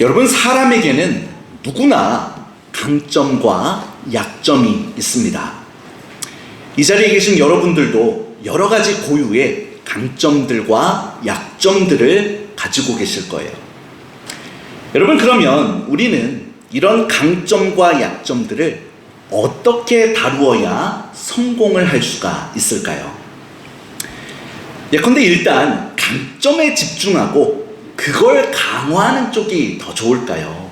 여러분, 사람에게는 누구나 강점과 약점이 있습니다. 이 자리에 계신 여러분들도 여러 가지 고유의 강점들과 약점들을 가지고 계실 거예요. 여러분, 그러면 우리는 이런 강점과 약점들을 어떻게 다루어야 성공을 할 수가 있을까요? 예컨대 일단 강점에 집중하고 그걸 강화하는 쪽이 더 좋을까요?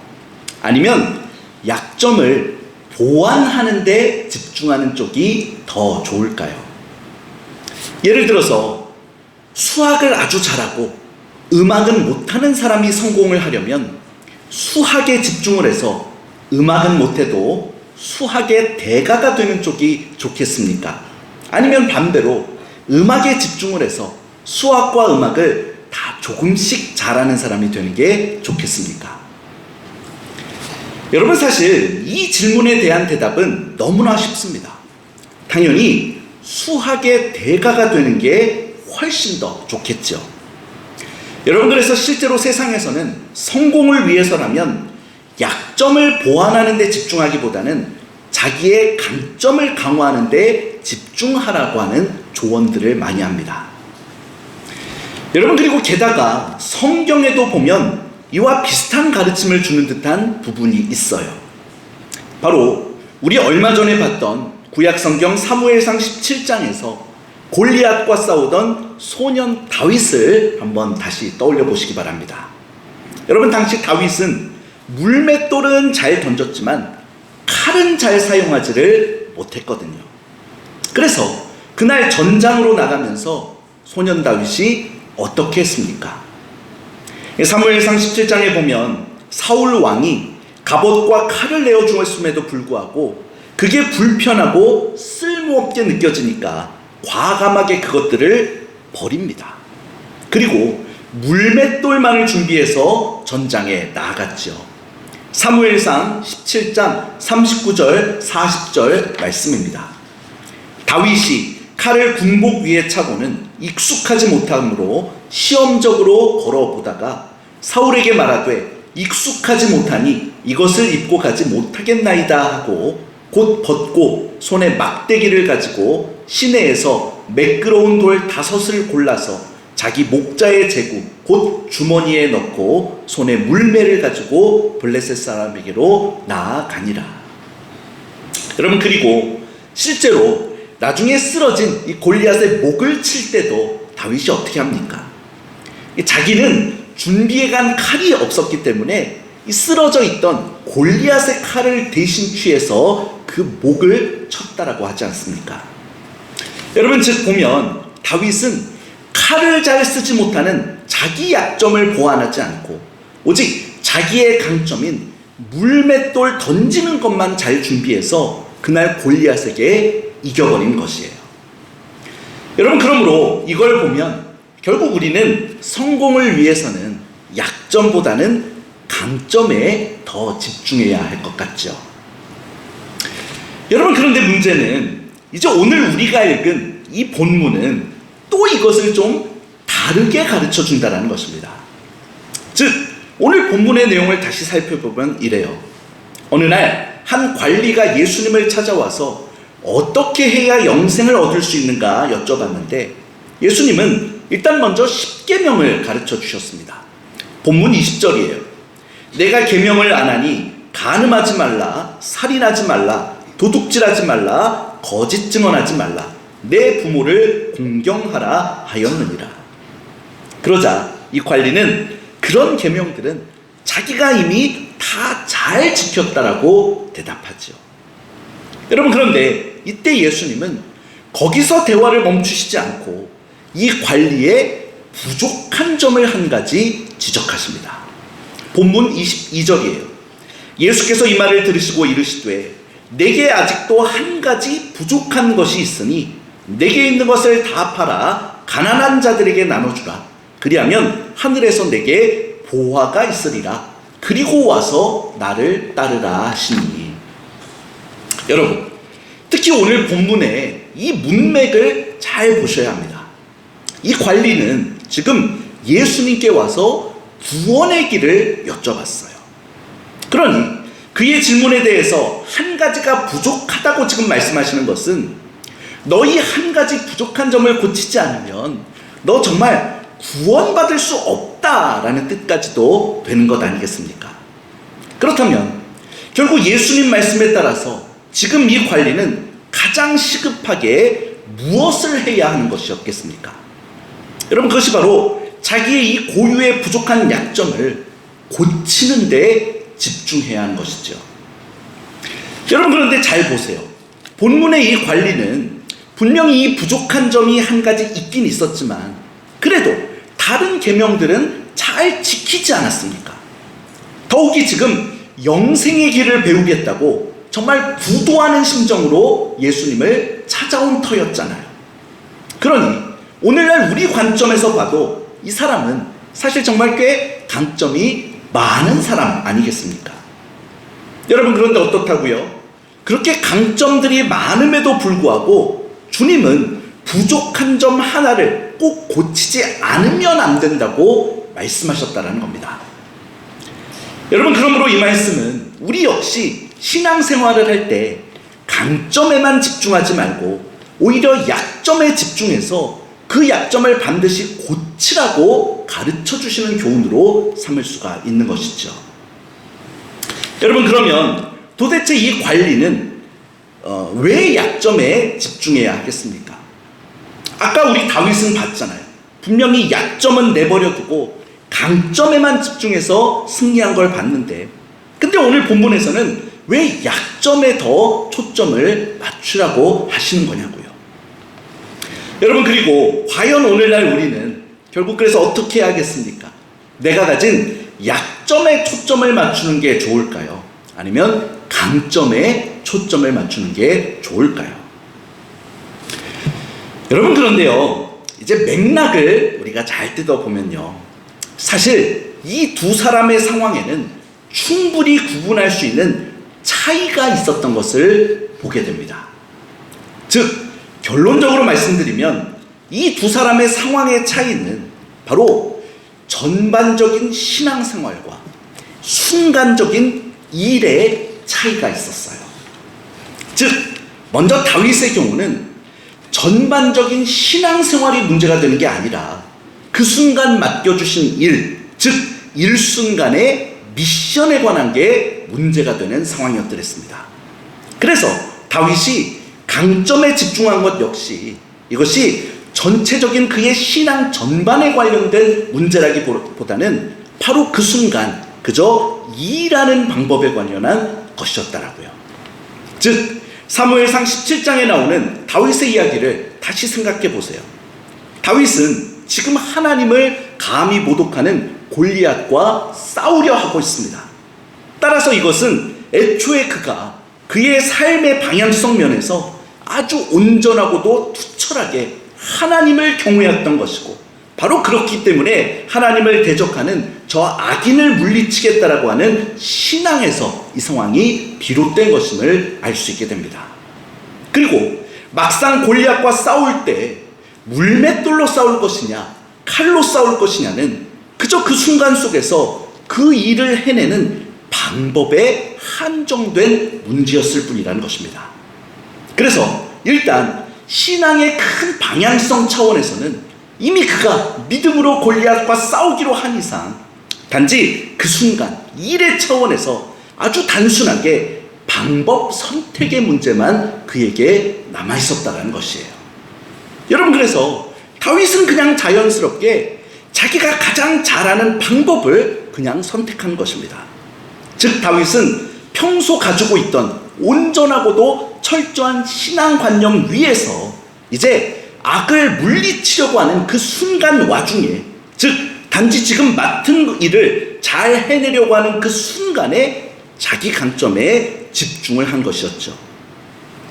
아니면 약점을 보완하는 데 집중하는 쪽이 더 좋을까요? 예를 들어서 수학을 아주 잘하고 음악은 못하는 사람이 성공을 하려면 수학에 집중을 해서 음악은 못해도 수학의 대가가 되는 쪽이 좋겠습니까? 아니면 반대로 음악에 집중을 해서 수학과 음악을 다 조금씩 잘하는 사람이 되는 게 좋겠습니까? 여러분, 사실 이 질문에 대한 대답은 너무나 쉽습니다. 당연히 수학의 대가가 되는 게 훨씬 더 좋겠죠. 여러분, 그래서 실제로 세상에서는 성공을 위해서라면 약점을 보완하는 데 집중하기보다는 자기의 강점을 강화하는 데 집중하라고 하는 조언들을 많이 합니다. 여러분, 그리고 게다가 성경에도 보면 이와 비슷한 가르침을 주는 듯한 부분이 있어요. 바로 우리 얼마 전에 봤던 구약성경 사무엘상 17장에서 골리앗과 싸우던 소년 다윗을 한번 다시 떠올려 보시기 바랍니다. 여러분, 당시 다윗은 물맷돌은 잘 던졌지만 칼은 잘 사용하지를 못했거든요. 그래서 그날 전장으로 나가면서 소년 다윗이 어떻게 했습니까? 사무엘상 17장에 보면 사울 왕이 갑옷과 칼을 내어주었음에도 불구하고 그게 불편하고 쓸모없게 느껴지니까 과감하게 그것들을 버립니다. 그리고 물맷돌만을 준비해서 전장에 나아갔죠. 사무엘상 17장 39절 40절 말씀입니다. 다윗이 칼을 군복 위에 차고는 익숙하지 못하므로 시험적으로 걸어보다가 사울에게 말하되 익숙하지 못하니 이것을 입고 가지 못하겠나이다 하고 곧 벗고 손에 막대기를 가지고 시내에서 매끄러운 돌 5을 골라서 자기 목자의 제구 곧 주머니에 넣고 손에 물매를 가지고 블레셋 사람에게로 나아가니라. 여러분, 그리고 실제로 나중에 쓰러진 이 골리앗의 목을 칠 때도 다윗이 어떻게 합니까? 자기는 준비해간 칼이 없었기 때문에 이 쓰러져 있던 골리앗의 칼을 대신 취해서 그 목을 쳤다라고 하지 않습니까? 여러분, 즉 보면 다윗은 칼을 잘 쓰지 못하는 자기 약점을 보완하지 않고 오직 자기의 강점인 물맷돌 던지는 것만 잘 준비해서 그날 골리앗에게 이겨버린 것이에요. 여러분, 그러므로 이걸 보면 결국 우리는 성공을 위해서는 약점보다는 강점에 더 집중해야 할 것 같죠. 여러분, 그런데 문제는 이제 오늘 우리가 읽은 이 본문은 또 이것을 좀 다르게 가르쳐 준다는 것입니다. 즉, 오늘 본문의 내용을 다시 살펴보면 이래요. 어느 날 한 관리가 예수님을 찾아와서 어떻게 해야 영생을 얻을 수 있는가 여쭤봤는데 예수님은 일단 먼저 10계명을 가르쳐 주셨습니다. 본문 20절이에요. 내가 계명을 안 하니 간음하지 말라, 살인하지 말라, 도둑질하지 말라, 거짓 증언하지 말라, 내 부모를 공경하라 하였느니라. 그러자 이 관리는 그런 계명들은 자기가 이미 다 잘 지켰다라고 대답하죠. 여러분, 그런데 이때 예수님은 거기서 대화를 멈추시지 않고 이 관리의 부족한 점을 한 가지 지적하십니다. 본문 22절이에요. 예수께서 이 말을 들으시고 이르시되 내게 아직도 한 가지 부족한 것이 있으니 내게 있는 것을 다 팔아 가난한 자들에게 나눠주라. 그리하면 하늘에서 내게 보화가 있으리라. 그리고 와서 나를 따르라 하시니. 여러분, 특히 오늘 본문의 이 문맥을 잘 보셔야 합니다. 이 관리는 지금 예수님께 와서 구원의 길을 여쭤봤어요. 그러니 그의 질문에 대해서 한 가지가 부족하다고 지금 말씀하시는 것은 너희 한 가지 부족한 점을 고치지 않으면 너 정말 구원받을 수 없다라는 뜻까지도 되는 것 아니겠습니까? 그렇다면 결국 예수님 말씀에 따라서 지금 이 관리는 가장 시급하게 무엇을 해야 하는 것이었겠습니까? 여러분, 그것이 바로 자기의 이 고유의 부족한 약점을 고치는 데 집중해야 하는 것이죠. 여러분, 그런데 잘 보세요. 본문의 이 관리는 분명히 이 부족한 점이 한 가지 있긴 있었지만 그래도 다른 계명들은 잘 지키지 않았습니까? 더욱이 지금 영생의 길을 배우겠다고 정말 부도하는 심정으로 예수님을 찾아온 터였잖아요. 그러니 오늘날 우리 관점에서 봐도 이 사람은 사실 정말 꽤 강점이 많은 사람 아니겠습니까? 여러분, 그런데 어떻다고요? 그렇게 강점들이 많음에도 불구하고 주님은 부족한 점 하나를 꼭 고치지 않으면 안 된다고 말씀하셨다는 겁니다. 여러분, 그러므로 이 말씀은 우리 역시 신앙생활을 할 때 강점에만 집중하지 말고 오히려 약점에 집중해서 그 약점을 반드시 고치라고 가르쳐 주시는 교훈으로 삼을 수가 있는 것이죠. 여러분, 그러면 도대체 이 관리는 왜 약점에 집중해야 하겠습니까? 아까 우리 다윗은 봤잖아요. 분명히 약점은 내버려두고 강점에만 집중해서 승리한 걸 봤는데, 근데 오늘 본문에서는 왜 약점에 더 초점을 맞추라고 하시는 거냐고요. 여러분, 그리고 과연 오늘날 우리는 결국 그래서 어떻게 해야겠습니까? 내가 가진 약점에 초점을 맞추는 게 좋을까요? 아니면 강점에 초점을 맞추는 게 좋을까요? 여러분, 그런데요, 이제 맥락을 우리가 잘 뜯어보면요, 사실 이 두 사람의 상황에는 충분히 구분할 수 있는 차이가 있었던 것을 보게 됩니다. 즉, 결론적으로 말씀드리면 이 두 사람의 상황의 차이는 바로 전반적인 신앙생활과 순간적인 일의 차이가 있었어요. 즉, 먼저 다윗의 경우는 전반적인 신앙생활이 문제가 되는 게 아니라 그 순간 맡겨주신 일, 즉 일순간의 미션에 관한 게 문제가 되는 상황이었더랬습니다. 그래서 다윗이 강점에 집중한 것 역시 이것이 전체적인 그의 신앙 전반에 관련된 문제라기보다는 바로 그 순간 그저 일하는 방법에 관련한 것이었다라고요. 즉, 사무엘상 17장에 나오는 다윗의 이야기를 다시 생각해 보세요. 다윗은 지금 하나님을 감히 모독하는 골리앗과 싸우려 하고 있습니다. 따라서 이것은 애초에 그가 그의 삶의 방향성 면에서 아주 온전하고도 투철하게 하나님을 경외했던 것이고, 바로 그렇기 때문에 하나님을 대적하는 저 악인을 물리치겠다라고 하는 신앙에서 이 상황이 비롯된 것임을 알 수 있게 됩니다. 그리고 막상 골리앗과 싸울 때 물맷돌로 싸울 것이냐 칼로 싸울 것이냐는 그저 그 순간 속에서 그 일을 해내는 방법에 한정된 문제였을 뿐이라는 것입니다. 그래서 일단 신앙의 큰 방향성 차원에서는 이미 그가 믿음으로 골리앗과 싸우기로 한 이상 단지 그 순간 일의 차원에서 아주 단순하게 방법 선택의 문제만 그에게 남아있었다는 것이에요. 여러분, 그래서 다윗은 그냥 자연스럽게 자기가 가장 잘하는 방법을 그냥 선택한 것입니다. 즉, 다윗은 평소 가지고 있던 온전하고도 철저한 신앙관념 위에서 이제 악을 물리치려고 하는 그 순간 와중에, 즉 단지 지금 맡은 일을 잘 해내려고 하는 그 순간에 자기 강점에 집중을 한 것이었죠.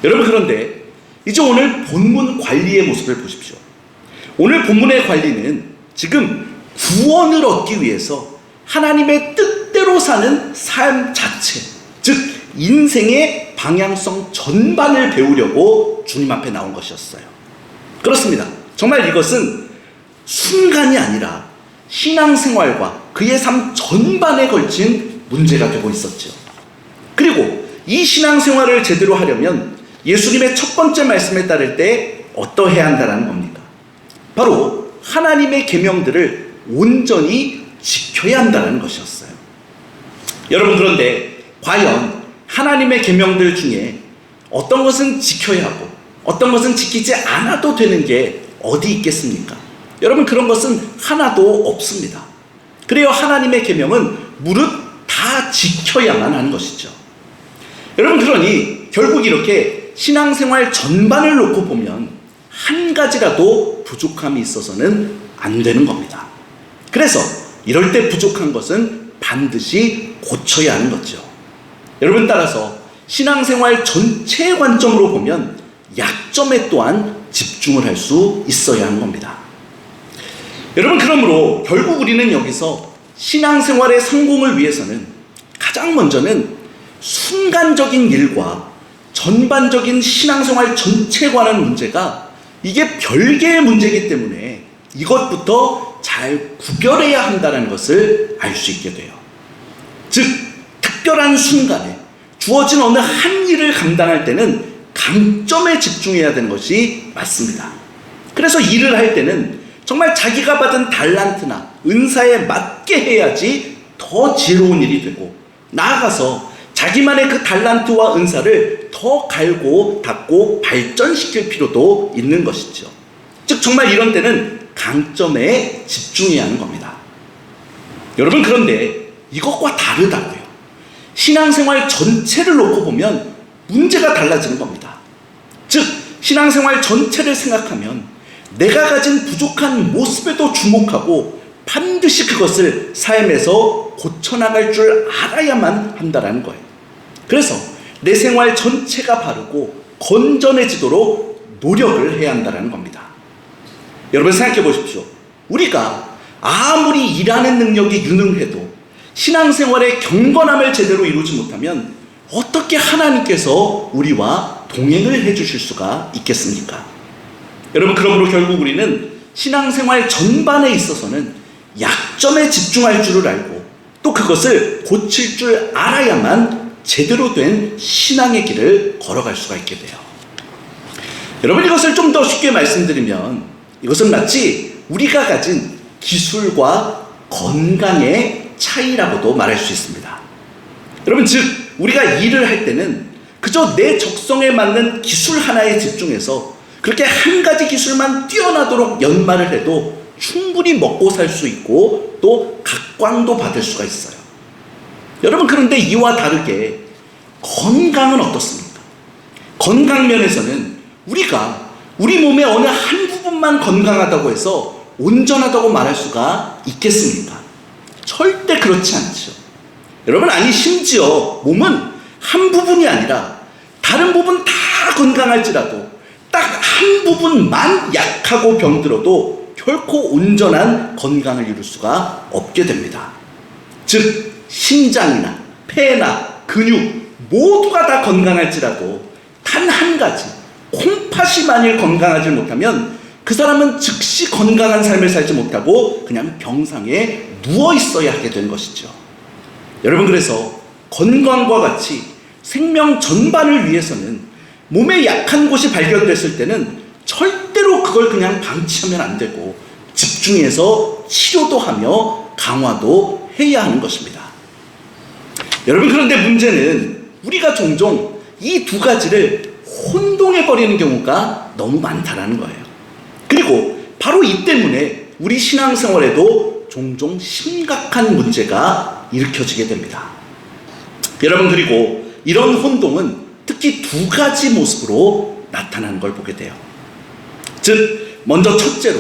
여러분, 그런데 이제 오늘 본문 관리의 모습을 보십시오. 오늘 본문의 관리는 지금 구원을 얻기 위해서 하나님의 뜻대로 사는 삶 자체, 즉 인생의 방향성 전반을 배우려고 주님 앞에 나온 것이었어요. 그렇습니다. 정말 이것은 순간이 아니라 신앙생활과 그의 삶 전반에 걸친 문제가 되고 있었죠. 그리고 이 신앙생활을 제대로 하려면 예수님의 첫 번째 말씀에 따를 때 어떠해야 한다는 겁니까? 바로 하나님의 계명들을 온전히 지켜야 한다는 것이었어요. 여러분, 그런데 과연 하나님의 계명들 중에 어떤 것은 지켜야 하고 어떤 것은 지키지 않아도 되는 게 어디 있겠습니까? 여러분, 그런 것은 하나도 없습니다. 그래요, 하나님의 계명은 무릇 다 지켜야만 하는 것이죠. 여러분, 그러니 결국 이렇게 신앙생활 전반을 놓고 보면 한 가지라도 부족함이 있어서는 안 되는 겁니다. 그래서 이럴 때 부족한 것은 반드시 고쳐야 하는 거죠. 여러분, 따라서 신앙생활 전체의 관점으로 보면 약점에 또한 집중을 할 수 있어야 하는 겁니다. 여러분, 그러므로 결국 우리는 여기서 신앙생활의 성공을 위해서는 가장 먼저는 순간적인 일과 전반적인 신앙생활 전체에 관한 문제가 이게 별개의 문제이기 때문에 이것부터 잘 구별해야 한다는 것을 알 수 있게 돼요. 즉, 특별한 순간에 주어진 어느 한 일을 감당할 때는 강점에 집중해야 되는 것이 맞습니다. 그래서 일을 할 때는 정말 자기가 받은 달란트나 은사에 맞게 해야지 더 지혜로운 일이 되고, 나아가서 자기만의 그 달란트와 은사를 더 갈고 닦고 발전시킬 필요도 있는 것이죠. 즉, 정말 이런 때는 강점에 집중해야 하는 겁니다. 여러분, 그런데 이것과 다르다고요. 신앙생활 전체를 놓고 보면 문제가 달라지는 겁니다. 즉, 신앙생활 전체를 생각하면 내가 가진 부족한 모습에도 주목하고 반드시 그것을 삶에서 고쳐나갈 줄 알아야만 한다는 거예요. 그래서 내 생활 전체가 바르고 건전해지도록 노력을 해야 한다는 겁니다. 여러분, 생각해 보십시오. 우리가 아무리 일하는 능력이 유능해도 신앙생활의 경건함을 제대로 이루지 못하면 어떻게 하나님께서 우리와 동행을 해주실 수가 있겠습니까? 여러분, 그러므로 결국 우리는 신앙생활 전반에 있어서는 약점에 집중할 줄을 알고 또 그것을 고칠 줄 알아야만 제대로 된 신앙의 길을 걸어갈 수가 있게 돼요. 여러분, 이것을 좀 더 쉽게 말씀드리면 이것은 마치 우리가 가진 기술과 건강의 차이라고도 말할 수 있습니다. 여러분, 즉 우리가 일을 할 때는 그저 내 적성에 맞는 기술 하나에 집중해서 그렇게 한 가지 기술만 뛰어나도록 연마를 해도 충분히 먹고 살 수 있고 또 각광도 받을 수가 있어요. 여러분, 그런데 이와 다르게 건강은 어떻습니까? 건강 면에서는 우리가 우리 몸의 어느 한 부분만 건강하다고 해서 온전하다고 말할 수가 있겠습니까? 절대 그렇지 않죠. 여러분, 아니 심지어 몸은 한 부분이 아니라 다른 부분 다 건강할지라도 딱 한 부분만 약하고 병들어도 결코 온전한 건강을 이룰 수가 없게 됩니다. 즉, 심장이나 폐나 근육 모두가 다 건강할지라도 단 한 가지 콩팥이 만일 건강하지 못하면 그 사람은 즉시 건강한 삶을 살지 못하고 그냥 병상에 누워 있어야 하게 된 것이죠. 여러분, 그래서 건강과 같이 생명 전반을 위해서는 몸에 약한 곳이 발견됐을 때는 절대로 그걸 그냥 방치하면 안 되고 집중해서 치료도 하며 강화도 해야 하는 것입니다. 여러분, 그런데 문제는 우리가 종종 이 두 가지를 혼동해버리는 경우가 너무 많다는 거예요. 그리고 바로 이 때문에 우리 신앙생활에도 종종 심각한 문제가 일으켜지게 됩니다. 여러분, 그리고 이런 혼동은 특히 두 가지 모습으로 나타나는 걸 보게 돼요. 즉, 먼저 첫째로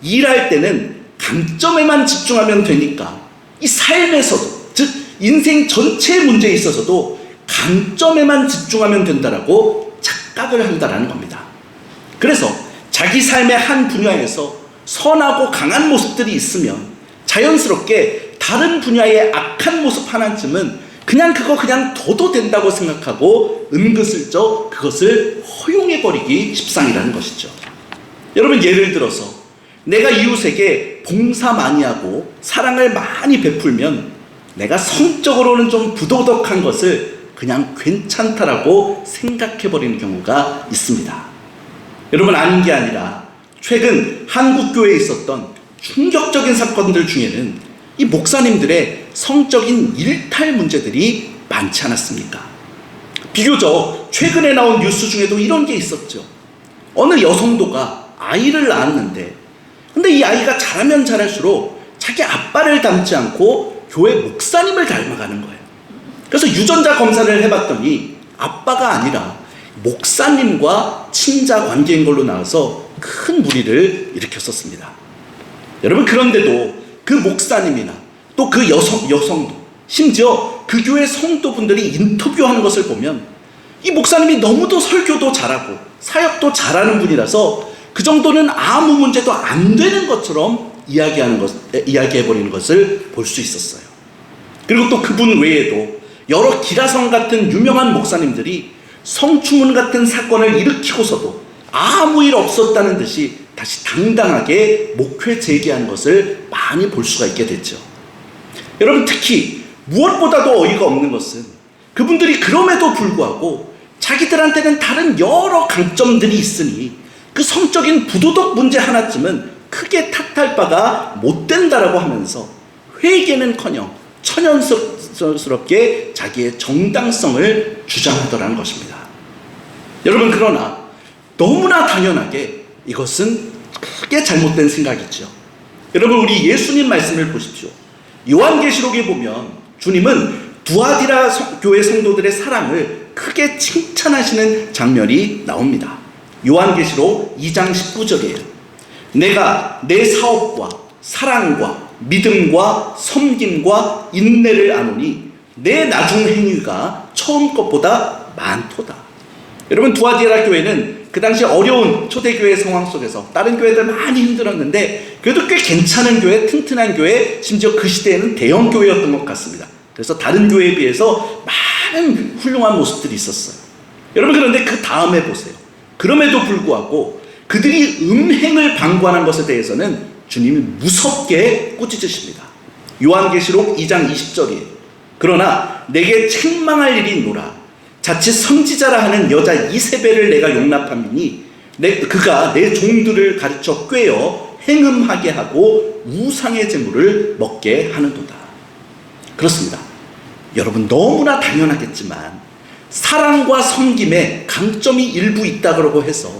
일할 때는 강점에만 집중하면 되니까 이 삶에서도, 즉 인생 전체의 문제에 있어서도 강점에만 집중하면 된다라고 착각을 한다는 겁니다. 그래서 자기 삶의 한 분야에서 선하고 강한 모습들이 있으면 자연스럽게 다른 분야의 악한 모습 하나쯤은 그냥 둬도 된다고 생각하고 은근슬쩍 그것을 허용해버리기 십상이라는 것이죠. 여러분, 예를 들어서 내가 이웃에게 봉사 많이 하고 사랑을 많이 베풀면 내가 성적으로는 좀 부도덕한 것을 그냥 괜찮다라고 생각해버리는 경우가 있습니다. 여러분, 아닌 게 아니라 최근 한국교회에 있었던 충격적인 사건들 중에는 이 목사님들의 성적인 일탈 문제들이 많지 않았습니까? 비교적 최근에 나온 뉴스 중에도 이런 게 있었죠. 어느 여성도가 아이를 낳았는데, 근데 이 아이가 자라면 자랄수록 자기 아빠를 닮지 않고 교회 목사님을 닮아가는 거예요. 그래서 유전자 검사를 해봤더니 아빠가 아니라 목사님과 친자 관계인 걸로 나와서 큰 무리를 일으켰었습니다. 여러분, 그런데도 그 목사님이나 또 그 여성도, 심지어 그 교회 성도분들이 인터뷰하는 것을 보면 이 목사님이 너무도 설교도 잘하고 사역도 잘하는 분이라서 그 정도는 아무 문제도 안 되는 것처럼 이야기해버리는 것을 볼 수 있었어요. 그리고 또 그분 외에도 여러 기라성 같은 유명한 목사님들이 성추문 같은 사건을 일으키고서도 아무 일 없었다는 듯이 다시 당당하게 목회 제기하는 것을 많이 볼 수가 있게 됐죠. 여러분, 특히 무엇보다도 어이가 없는 것은 그분들이 그럼에도 불구하고 자기들한테는 다른 여러 강점들이 있으니 그 성적인 부도덕 문제 하나쯤은 크게 탓할 바가 못 된다라고 하면서 회개는커녕 천연스럽게 자기의 정당성을 주장하더라는 것입니다. 여러분, 그러나 너무나 당연하게 이것은 크게 잘못된 생각이죠. 여러분, 우리 예수님 말씀을 보십시오. 요한계시록에 보면 주님은 두아디라 교회 성도들의 사랑을 크게 칭찬하시는 장면이 나옵니다. 요한계시록 2장 19절이에요. 내가 내 사업과 사랑과 믿음과 섬김과 인내를 아노니 내 나중 행위가 처음 것보다 많도다. 여러분, 두아디라 교회는 그 당시 어려운 초대교회 상황 속에서 다른 교회들 많이 힘들었는데 그래도 꽤 괜찮은 교회, 튼튼한 교회, 심지어 그 시대에는 대형 교회였던 것 같습니다. 그래서 다른 교회에 비해서 많은 훌륭한 모습들이 있었어요. 여러분, 그런데 그 다음에 보세요. 그럼에도 불구하고 그들이 음행을 방관한 것에 대해서는 주님이 무섭게 꾸짖으십니다. 요한계시록 2장 20절이에요. 그러나 내게 책망할 일이 있노라. 자칫 선지자라 하는 여자 이세벨을 내가 용납함이니 그가 내 종들을 가르쳐 꿰어 행음하게 하고 우상의 제물을 먹게 하는도다. 그렇습니다. 여러분, 너무나 당연하겠지만 사랑과 섬김에 강점이 일부 있다고 해서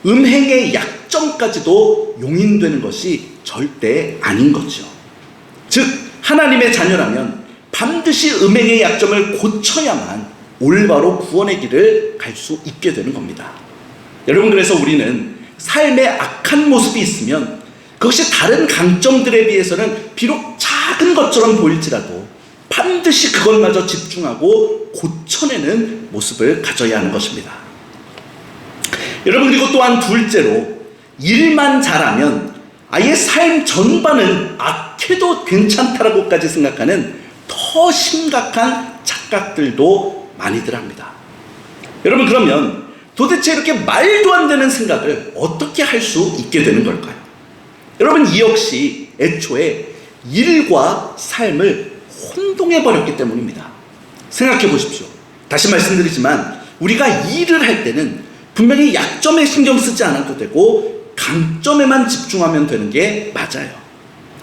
음행의 약점까지도 용인되는 것이 절대 아닌 거죠. 즉, 하나님의 자녀라면 반드시 음행의 약점을 고쳐야만 올바로 구원의 길을 갈 수 있게 되는 겁니다. 여러분, 그래서 우리는 삶에 악한 모습이 있으면 그것이 다른 강점들에 비해서는 비록 작은 것처럼 보일지라도 반드시 그것마저 집중하고 고쳐내는 모습을 가져야 하는 것입니다. 여러분, 그리고 또한 둘째로 일만 잘하면 아예 삶 전반은 악해도 괜찮다라고까지 생각하는 더 심각한 착각들도 많이들 합니다. 여러분, 그러면 도대체 이렇게 말도 안 되는 생각을 어떻게 할 수 있게 되는 걸까요? 여러분, 이 역시 애초에 일과 삶을 혼동해버렸기 때문입니다. 생각해 보십시오. 다시 말씀드리지만 우리가 일을 할 때는 분명히 약점에 신경 쓰지 않아도 되고 강점에만 집중하면 되는 게 맞아요.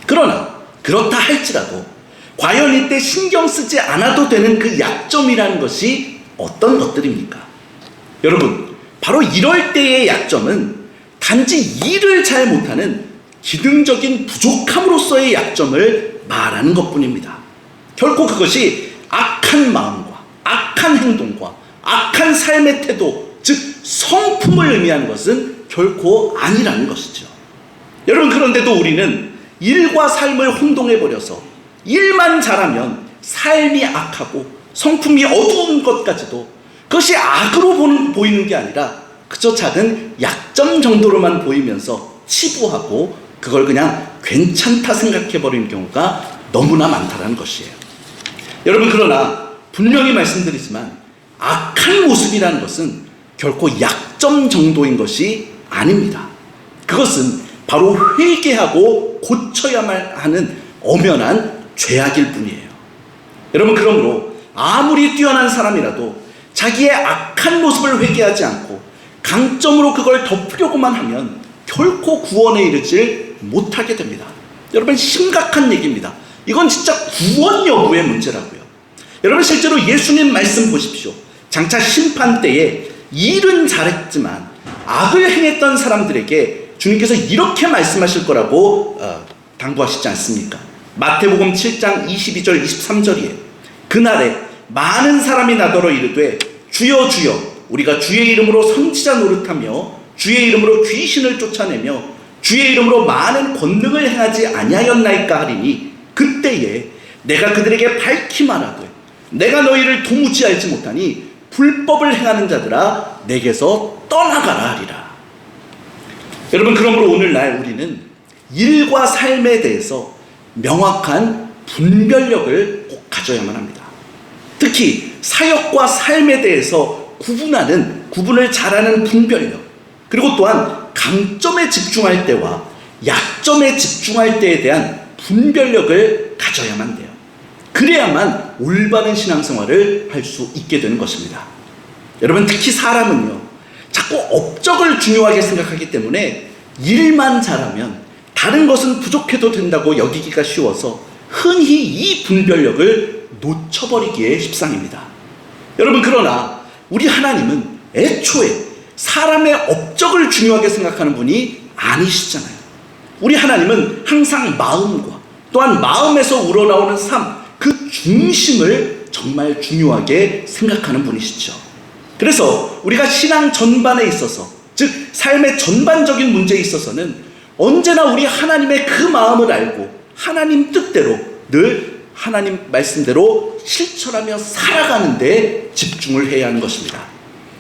그러나 그렇다 할지라도 과연 이때 신경 쓰지 않아도 되는 그 약점이라는 것이 어떤 것들입니까? 여러분, 바로 이럴 때의 약점은 단지 일을 잘 못하는 기능적인 부족함으로서의 약점을 말하는 것뿐입니다. 결코 그것이 악한 마음과 악한 행동과 악한 삶의 태도, 즉 성품을 의미하는 것은 결코 아니라는 것이죠. 여러분, 그런데도 우리는 일과 삶을 혼동해버려서 일만 잘하면 삶이 악하고 성품이 어두운 것까지도 그것이 악으로 보이는 게 아니라 그저 작은 약점 정도로만 보이면서 치부하고 그걸 그냥 괜찮다 생각해버리는 경우가 너무나 많다는 것이에요. 여러분, 그러나 분명히 말씀드리지만 악한 모습이라는 것은 결코 약점 정도인 것이 아닙니다. 그것은 바로 회개하고 고쳐야만 하는 엄연한 죄악일 뿐이에요. 여러분, 그러므로 아무리 뛰어난 사람이라도 자기의 악한 모습을 회개하지 않고 강점으로 그걸 덮으려고만 하면 결코 구원에 이르지 못하게 됩니다. 여러분, 심각한 얘기입니다. 이건 진짜 구원 여부의 문제라고요. 여러분, 실제로 예수님 말씀 보십시오. 장차 심판 때에 일은 잘했지만 악을 행했던 사람들에게 주님께서 이렇게 말씀하실 거라고 당부하시지 않습니까? 마태복음 7장 22절 23절이에요. 그날에 많은 사람이 나더러 이르되 주여 주여 우리가 주의 이름으로 선지자 노릇하며 주의 이름으로 귀신을 쫓아내며 주의 이름으로 많은 권능을 행하지 아니하였나이까 하리니 그때에 내가 그들에게 밝히 말하되 내가 너희를 도무지 알지 못하니 불법을 행하는 자들아 내게서 떠나가라 하리라. 여러분, 그러므로 오늘날 우리는 일과 삶에 대해서 명확한 분별력을 꼭 가져야만 합니다. 특히 사역과 삶에 대해서 구분을 잘하는 분별력, 그리고 또한 강점에 집중할 때와 약점에 집중할 때에 대한 분별력을 가져야만 돼요. 그래야만 올바른 신앙생활을 할 수 있게 되는 것입니다. 여러분, 특히 사람은요, 자꾸 업적을 중요하게 생각하기 때문에 일만 잘하면 다른 것은 부족해도 된다고 여기기가 쉬워서 흔히 이 분별력을 놓쳐버리기에 십상입니다. 여러분, 그러나 우리 하나님은 애초에 사람의 업적을 중요하게 생각하는 분이 아니시잖아요. 우리 하나님은 항상 마음과 또한 마음에서 우러나오는 삶, 그 중심을 정말 중요하게 생각하는 분이시죠. 그래서 우리가 신앙 전반에 있어서, 즉 삶의 전반적인 문제에 있어서는 언제나 우리 하나님의 그 마음을 알고 하나님 뜻대로 늘 하나님 말씀대로 실천하며 살아가는 데 집중을 해야 하는 것입니다.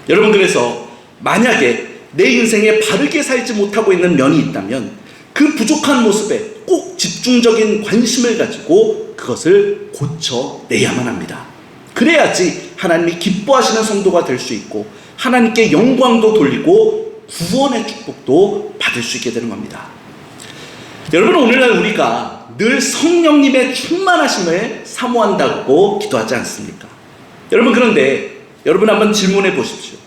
여러분, 그래서 만약에 내 인생에 바르게 살지 못하고 있는 면이 있다면 그 부족한 모습에 꼭 집중적인 관심을 가지고 그것을 고쳐내야만 합니다. 그래야지 하나님이 기뻐하시는 성도가 될 수 있고 하나님께 영광도 돌리고 구원의 축복도 받을 수 있게 되는 겁니다. 여러분, 오늘날 우리가 늘 성령님의 충만하심을 사모한다고 기도하지 않습니까? 여러분, 그런데 여러분 한번 질문해 보십시오.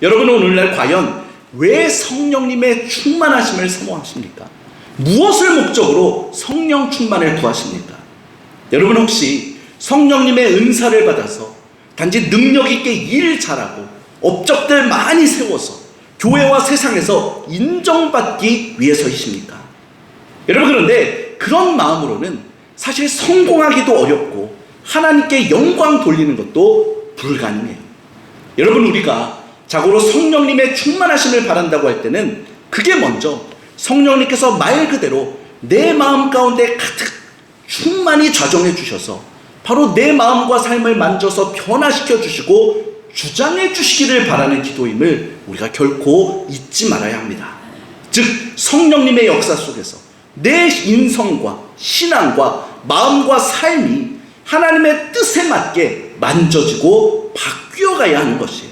여러분은 오늘날 과연 왜 성령님의 충만하심을 사모하십니까? 무엇을 목적으로 성령 충만을 구하십니까? 여러분, 혹시 성령님의 은사를 받아서 단지 능력 있게 일 잘하고 업적들 많이 세워서 교회와 세상에서 인정받기 위해서이십니까? 여러분, 그런데 그런 마음으로는 사실 성공하기도 어렵고 하나님께 영광 돌리는 것도 불가능해요. 여러분, 우리가 자고로 성령님의 충만하심을 바란다고 할 때는 그게 먼저 성령님께서 말 그대로 내 마음 가운데 가득 충만히 좌정해 주셔서 바로 내 마음과 삶을 만져서 변화시켜 주시고 주장해 주시기를 바라는 기도임을 우리가 결코 잊지 말아야 합니다. 즉, 성령님의 역사 속에서 내 인성과 신앙과 마음과 삶이 하나님의 뜻에 맞게 만져지고 바뀌어가야 하는 것이에요.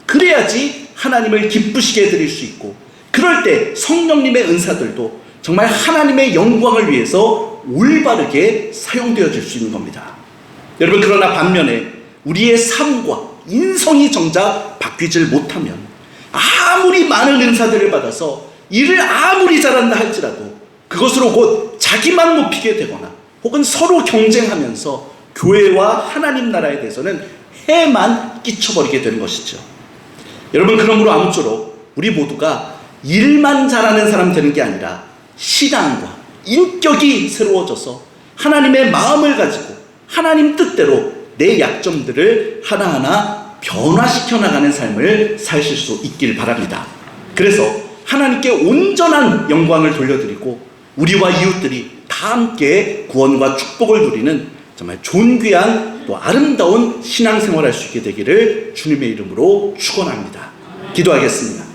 그래야지 하나님을 기쁘시게 해드릴 수 있고, 그럴 때 성령님의 은사들도 정말 하나님의 영광을 위해서 올바르게 사용되어질 수 있는 겁니다. 여러분, 그러나 반면에 우리의 삶과 인성이 정작 바뀌질 못하면 아무리 많은 은사들을 받아서 일을 아무리 잘한다 할지라도 그것으로 곧 자기만 높이게 되거나 혹은 서로 경쟁하면서 교회와 하나님 나라에 대해서는 해만 끼쳐버리게 되는 것이죠. 여러분, 그러므로 아무쪼록 우리 모두가 일만 잘하는 사람 되는 게 아니라 신앙과 인격이 새로워져서 하나님의 마음을 가지고 하나님 뜻대로 내 약점들을 하나하나 변화시켜 나가는 삶을 사실 수 있길 바랍니다. 그래서 하나님께 온전한 영광을 돌려드리고 우리와 이웃들이 다 함께 구원과 축복을 누리는 정말 존귀한 또 아름다운 신앙생활을 할 수 있게 되기를 주님의 이름으로 축원합니다. 기도하겠습니다.